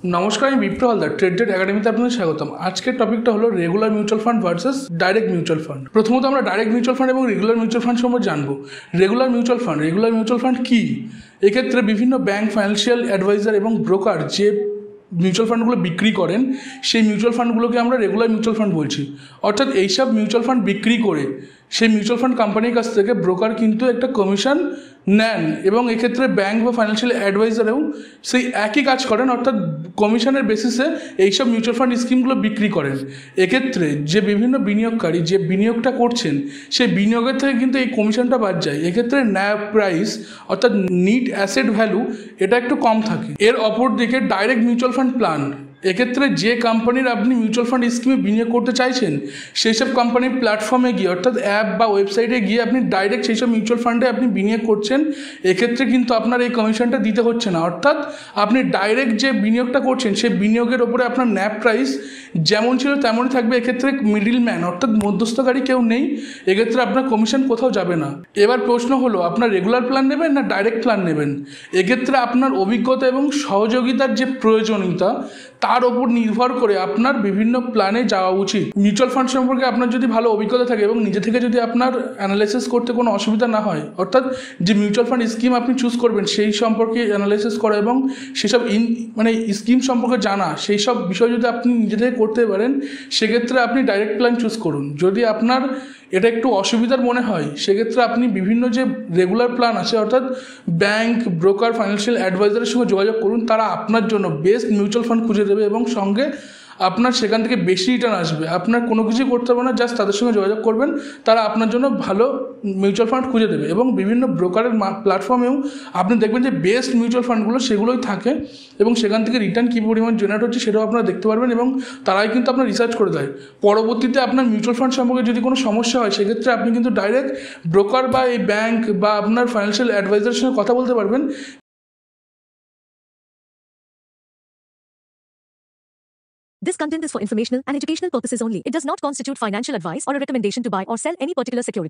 নমস্কার, আমি বিপ্র হালদার ট্রেডেড একাডেমিতে আপনাদের স্বাগতম। আজকের টপিকটা হলো regular mutual fund versus direct mutual fund. প্রথমত আমরা ডাইরেক্ট মিউচুয়াল ফান্ড এবং রেগুলার মিউচুয়াল ফান্ড সম্পর্কে জানবো। রেগুলার মিউচুয়াল ফান্ড কি? এক্ষেত্রে বিভিন্ন ব্যাংক, ফাইন্যান্সিয়াল অ্যাডভাইজার এবং ব্রোকার যে মিউচুয়াল ফান্ডগুলো বিক্রি করেন, সেই মিউচুয়াল ফান্ডগুলোকে আমরা রেগুলার মিউচুয়াল ফান্ড বলছি। অর্থাৎ এইসব মিউচুয়াল ফান্ড বিক্রি করে সেই মিউচুয়াল ফান্ড কোম্পানির কাছ থেকে ব্রোকার কিন্তু একটা কমিশন নেন, এবং এক্ষেত্রে ব্যাংক বা ফাইন্যান্সিয়াল অ্যাডভাইজারেও সেই একই কাজ করেন, অর্থাৎ কমিশনের বেসিসে এইসব মিউচুয়াল ফান্ড স্কিমগুলো বিক্রি করেন। এক্ষেত্রে যে বিভিন্ন বিনিয়োগকারী যে বিনিয়োগটা করছেন, সেই বিনিয়োগের থেকে কিন্তু এই কমিশনটা বাদ যায়। এক্ষেত্রে ন্যাভ প্রাইস অর্থাৎ নিট অ্যাসেট ভ্যালু এটা একটু কম থাকে। এর অপর দিকে ডাইরেক্ট মিউচুয়াল ফান্ড প্ল্যান, এক্ষেত্রে যে কোম্পানির আপনি মিউচুয়াল ফান্ড স্কিমে বিনিয়োগ করতে চাইছেন, সেই সব কোম্পানির প্ল্যাটফর্মে গিয়ে অর্থাৎ অ্যাপ বা ওয়েবসাইটে গিয়ে আপনি ডাইরেক্ট সেই সব মিউচুয়াল ফান্ডে আপনি বিনিয়োগ করছেন। এক্ষেত্রে কিন্তু আপনার এই কমিশনটা দিতে হচ্ছে না, অর্থাৎ আপনি ডাইরেক্ট যে বিনিয়োগটা করছেন সেই বিনিয়োগের ওপরে আপনার ন্যাপ প্রাইস যেমন ছিল তেমনই থাকবে। এক্ষেত্রে মিডিল ম্যান অর্থাৎ মধ্যস্থকারী কেউ নেই, এক্ষেত্রে আপনার কমিশন কোথাও যাবে না। এবার প্রশ্ন হলো, আপনার রেগুলার প্ল্যান নেবেন না ডাইরেক্ট প্ল্যান নেবেন? এক্ষেত্রে আপনার অভিজ্ঞতা এবং সহযোগিতার যে প্রয়োজনীয়তা তার ওপর নির্ভর করে আপনার বিভিন্ন প্ল্যানে যাওয়া উচিত। মিউচুয়াল ফান্ড সম্পর্কে আপনার যদি ভালো অভিজ্ঞতা থাকে এবং নিজে থেকে যদি আপনার অ্যানালাইসিস করতে কোনো অসুবিধা না হয়, অর্থাৎ যে মিউচুয়াল ফান্ড স্কিম আপনি চুজ করবেন সেই সম্পর্কে অ্যানালাইসিস করা এবং সেসব স্কিম সম্পর্কে জানা, সেই সব বিষয় যদি আপনি নিজে থেকে করতে পারেন, সেক্ষেত্রে আপনি ডাইরেক্ট প্ল্যান চুজ করুন। যদি আপনার এটা একটু অসুবিধার মনে হয়, সেক্ষেত্রে আপনি বিভিন্ন যে রেগুলার প্ল্যান আছে অর্থাৎ ব্যাংক, ব্রোকার, ফাইন্যান্সিয়াল অ্যাডভাইজারের সঙ্গে যোগাযোগ করুন। তারা আপনার জন্য বেস্ট মিউচুয়াল ফান্ড খুঁজে দেবে এবং সঙ্গে আপনার সেখান থেকে বেশি রিটার্ন আসবে। আপনার কোনো কিছুই করতে হবে না, জাস্ট তাদের সঙ্গে যোগাযোগ করবেন, তারা আপনার জন্য ভালো মিউচুয়াল ফান্ড খুঁজে দেবে। এবং বিভিন্ন ব্রোকারের প্ল্যাটফর্মেও আপনি দেখবেন যে বেস্ট মিউচুয়াল ফান্ডগুলো সেগুলোই থাকে, এবং সেখান থেকে রিটার্ন কী পরিমাণ জেনারেট হচ্ছে সেটাও আপনারা দেখতে পারবেন, এবং তারাই কিন্তু আপনার রিসার্চ করে দেয়। পরবর্তীতে আপনার মিউচুয়াল ফান্ড সম্পর্কে যদি কোনো সমস্যা হয়, সেক্ষেত্রে আপনি কিন্তু ডাইরেক্ট ব্রোকার বা এই ব্যাংক বা আপনার ফাইন্যান্সিয়াল অ্যাডভাইজারের সঙ্গে কথা বলতে পারবেন। This content is for informational and educational purposes only. It does not constitute financial advice or a recommendation to buy or sell any particular security.